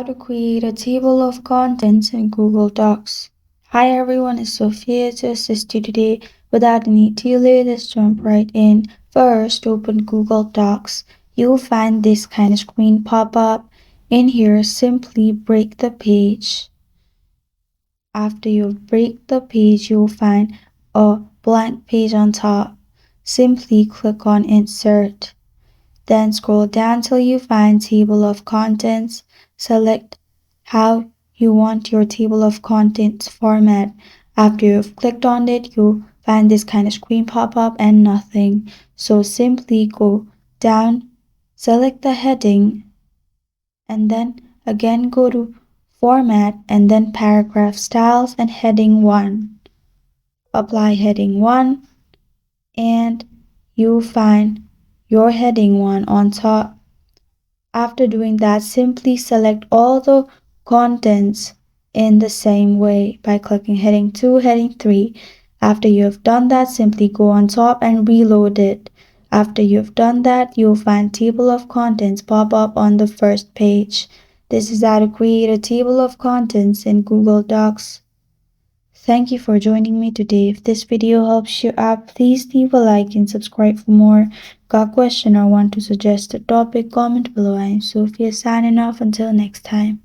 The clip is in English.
How to create a table of contents in Google Docs. Hi everyone, it's Sophia to assist you today. Without any delay, let's jump right in. First, open Google Docs. You'll find this kind of screen pop up. In here, simply break the page. After you break the page, you'll find a blank page on top. Simply click on Insert. Then scroll down till you find Table of Contents. Select how you want your table of contents format. After you've clicked on it, you'll find this kind of screen pop up and nothing. So simply go down, select the heading, and then again go to Format and then Paragraph Styles and Heading 1. Apply Heading 1 and you'll find your heading 1 on top. After doing that, simply select all the contents in the same way by clicking heading 2, heading 3. After you have done that, simply go on top and reload it. After you've done that, you'll find table of contents pop up on the first page. This is how to create a table of contents in Google Docs. Thank you for joining me today. If this video helps you out, please leave a like and subscribe for more. Got a question or want to suggest a topic? Comment below. I am Sophia signing off. Until next time.